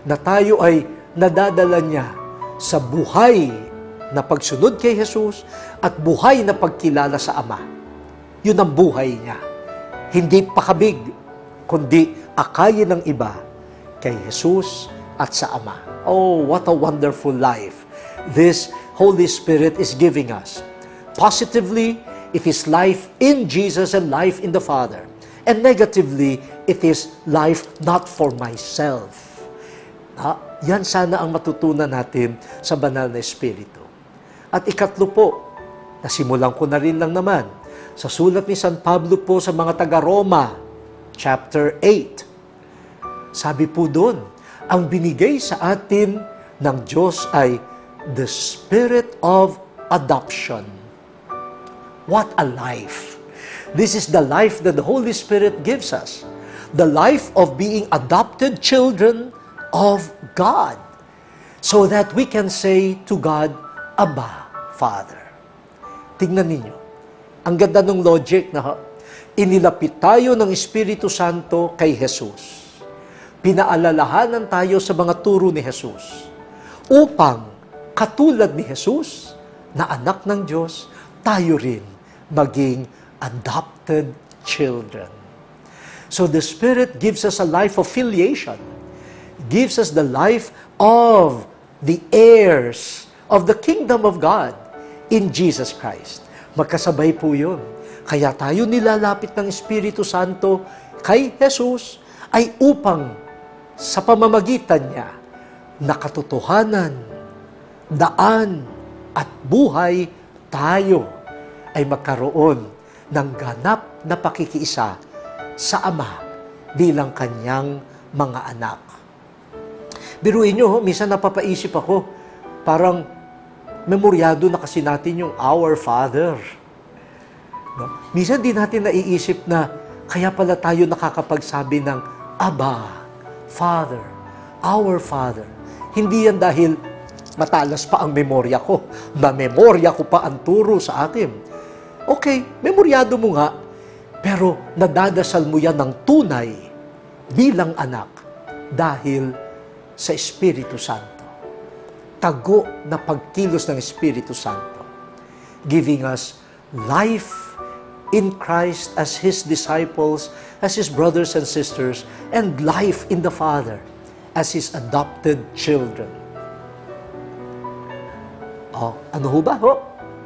na tayo ay nadadala niya sa buhay na pagsunod kay Jesus at buhay na pagkilala sa Ama. Yun ang buhay niya. Hindi pakabig, kundi akayin ng iba kay Jesus at sa Ama. Oh, what a wonderful life this Holy Spirit is giving us. Positively, it is life in Jesus and life in the Father. And negatively, it is life not for myself. Yan sana ang matutunan natin sa banal na Espiritu. At ikatlo po, nasimulan ko na rin lang naman, sa sulat ni San Pablo po sa mga taga-Roma, chapter 8. Sabi po doon, ang binigay sa atin ng Diyos ay the Spirit of adoption. What a life! This is the life that the Holy Spirit gives us. The life of being adopted children of God. So that we can say to God, Abba, Father. Tingnan ninyo. Ang ganda ng logic na inilapit tayo ng Espiritu Santo kay Jesus. Pinaalalahanan tayo sa mga turo ni Jesus. Upang, katulad ni Jesus, na anak ng Diyos, tayo rin maging adopted children. So the Spirit gives us a life of filiation. Gives us the life of the heirs of the kingdom of God in Jesus Christ. Magkasabay po yun. Kaya tayo nilalapit ng Espiritu Santo kay Jesus ay upang sa pamamagitan niya na katotohanan, daan at buhay tayo ay magkaroon ng ganap na pakikiisa sa Ama bilang kanyang mga anak. Biruin nyo, minsan napapaisip ako, parang memoryado na kasi natin yung Our Father. No? Minsan di natin naiisip na kaya pala tayo nakakapagsabi ng Abba, Father, Our Father. Hindi yan dahil matalas pa ang memorya ko. Na-memorya ko pa ang turo sa akin. Okay, memoryado mo nga, pero nadadasal mo yan ng tunay bilang anak dahil sa Espiritu Santo. Tago na pagkilos ng Espiritu Santo, giving us life in Christ as His disciples, as His brothers and sisters, and life in the Father as His adopted children. Ano ho ba?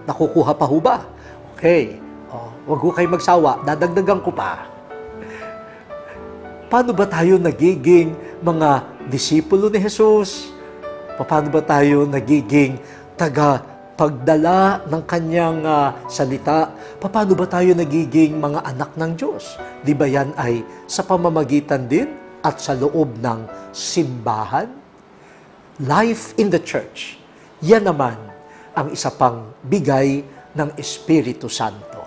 Nakukuha pa ho ba? Okay. Wag ho kayo magsawa. Dadagdagan ko pa. Paano ba tayo nagiging mga disipulo ni Jesus? Paano ba tayo nagiging pagdala ng kanyang salita? Paano ba tayo nagiging mga anak ng Diyos? Di ba yan ay sa pamamagitan din at sa loob ng simbahan? Life in the church. Yan naman ang isa pang bigay ng Espiritu Santo.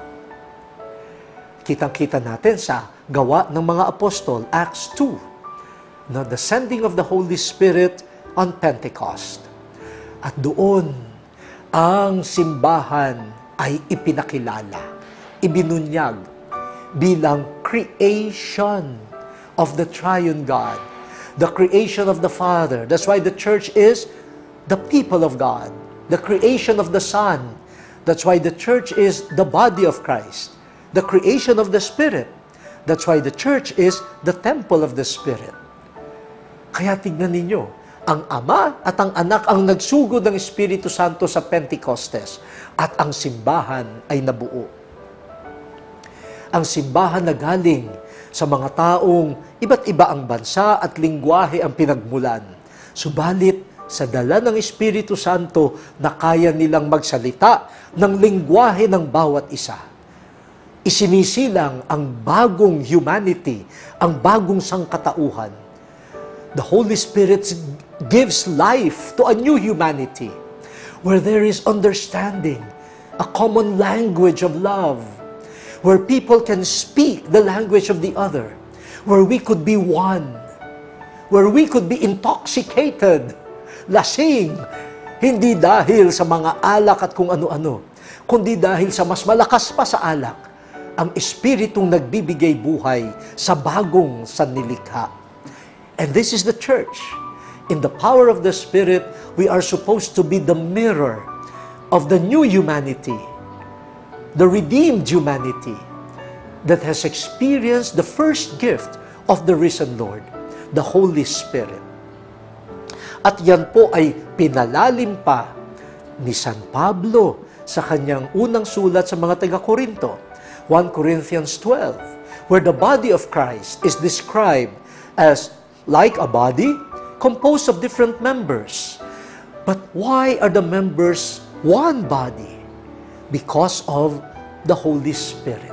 Kitang-kita natin sa Gawa ng mga Apostol, Acts 2, na the sending of the Holy Spirit on Pentecost. At doon, ang simbahan ay ipinakilala, ibinunyag bilang creation of the triune God, the creation of the Father. That's why the church is the people of God, the creation of the Son. That's why the church is the body of Christ, the creation of the Spirit. That's why the church is the temple of the Spirit. Kaya tignan ninyo, ang Ama at ang Anak ang nagsugod ng Espiritu Santo sa Pentecostes at ang simbahan ay nabuo. Ang simbahan na galing sa mga taong iba't iba ang bansa at lingwahe ang pinagmulan. Subalit, sa dala ng Espiritu Santo na kaya nilang magsalita ng lingwahe ng bawat isa. Isinisilang ang bagong humanity, ang bagong sangkatauhan. The Holy Spirit gives life to a new humanity where there is understanding, a common language of love, where people can speak the language of the other, where we could be one, where we could be intoxicated, lasing, hindi dahil sa mga alak at kung ano-ano, kundi dahil sa mas malakas pa sa alak, ang Espiritong nagbibigay buhay sa bagong sanlilikha. And this is the church. In the power of the Spirit, we are supposed to be the mirror of the new humanity, the redeemed humanity that has experienced the first gift of the risen Lord, the Holy Spirit. At yan po ay pinalalim pa ni San Pablo sa kanyang unang sulat sa mga taga-Korinto, 1 Corinthians 12, where the body of Christ is described as like a body composed of different members. But why are the members one body? Because of the Holy Spirit.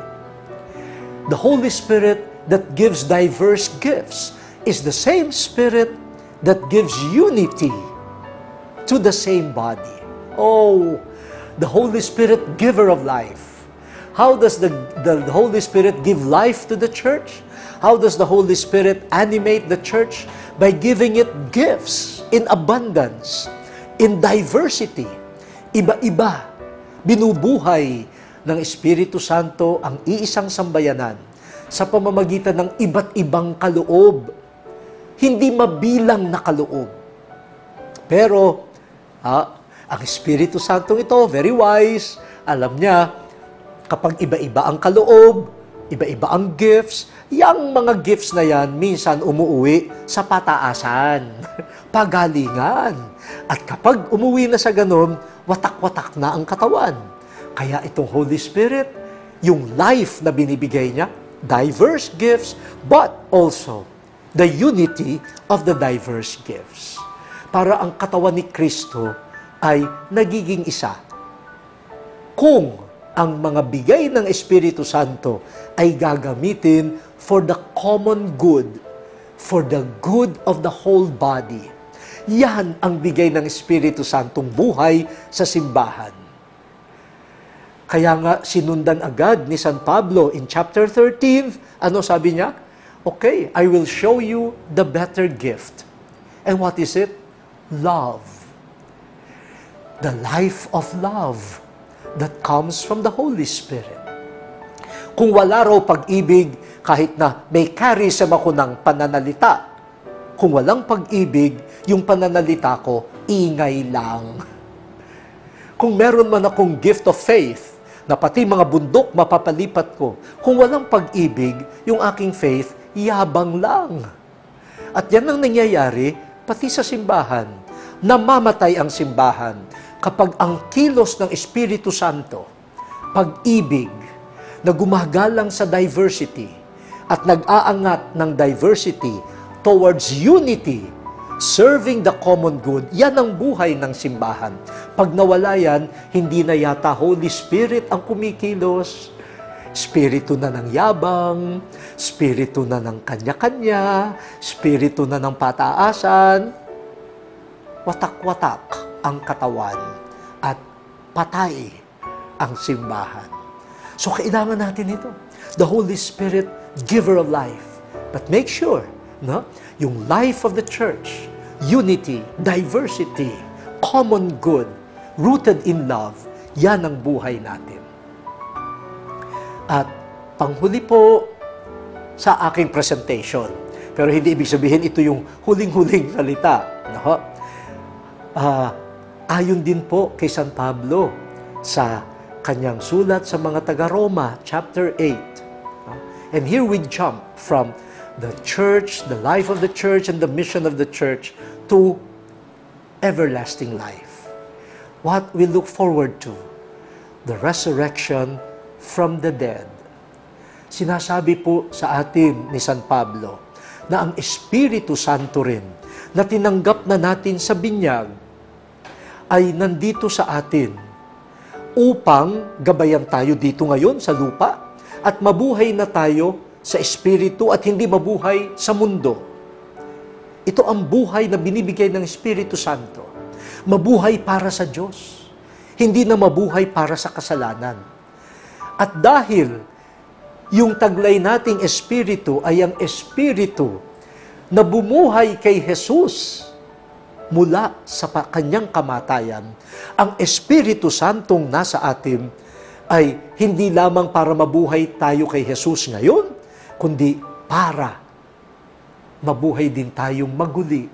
The Holy Spirit that gives diverse gifts is the same Spirit that gives unity to the same body. Oh, the Holy Spirit, giver of life. How does the Holy Spirit give life to the church? How does the Holy Spirit animate the church? By giving it gifts in abundance, in diversity. Iba-iba, binubuhay ng Espiritu Santo ang iisang sambayanan sa pamamagitan ng iba't ibang kaloob. Hindi mabilang na kaloob. Pero, ang Espiritu Santo ito, very wise, alam niya, kapag iba-iba ang kaloob, iba-iba ang gifts, yung mga gifts na yan, minsan umuwi sa pataasan, pagalingan. At kapag umuwi na sa ganun, watak-watak na ang katawan. Kaya itong Holy Spirit, yung life na binibigay niya, diverse gifts, but also the unity of the diverse gifts. Para ang katawan ni Kristo ay nagiging isa. Kung ang mga bigay ng Espiritu Santo ay gagamitin for the common good, for the good of the whole body. Yan ang bigay ng Espiritu Santong buhay sa simbahan. Kaya nga sinundan agad ni San Pablo in chapter 13, ano sabi niya? Okay, I will show you the better gift. And what is it? Love. The life of love that comes from the Holy Spirit. Kung wala raw pag-ibig, kahit na may charism ako ng pananalita, kung walang pag-ibig, yung pananalita ko, ingay lang. Kung meron man akong gift of faith, na pati mga bundok mapapalipat ko, kung walang pag-ibig, yung aking faith, yabang lang. At yan ang nangyayari, pati sa simbahan. Namamatay ang simbahan kapag ang kilos ng Espiritu Santo, pag-ibig, na gumagalang sa diversity at nag-aangat ng diversity towards unity, serving the common good, yan ang buhay ng simbahan. Pag nawala yan, hindi na yata Holy Spirit ang kumikilos. Spirito na ng yabang, spirito na ng kanya-kanya, spirito na ng pataasan. Watak-watak ang katawan at patay ang simbahan. So kailangan natin ito. The Holy Spirit, giver of life. But make sure, no, yung life of the church, unity, diversity, common good, rooted in love, yan ang buhay natin. At panghuli po sa aking presentation, pero hindi ibig sabihin ito yung huling-huling salita. No? Ayon din po kay San Pablo sa kanyang sulat sa mga taga-Roma, chapter 8. And here we jump from the church, the life of the church, and the mission of the church to everlasting life. What we look forward to, the resurrection from the dead. Sinasabi po sa atin ni San Pablo na ang Espiritu Santo rin na tinanggap na natin sa binyag ay nandito sa atin upang gabayan tayo dito ngayon sa lupa at mabuhay na tayo sa Espiritu at hindi mabuhay sa mundo. Ito ang buhay na binibigay ng Espiritu Santo. Mabuhay para sa Diyos. Hindi na mabuhay para sa kasalanan. At dahil yung taglay nating Espiritu ay ang Espiritu na bumuhay kay Jesus mula sa kanyang kamatayan, ang Espiritu Santong nasa atin ay hindi lamang para mabuhay tayo kay Jesus ngayon, kundi para mabuhay din tayong maguli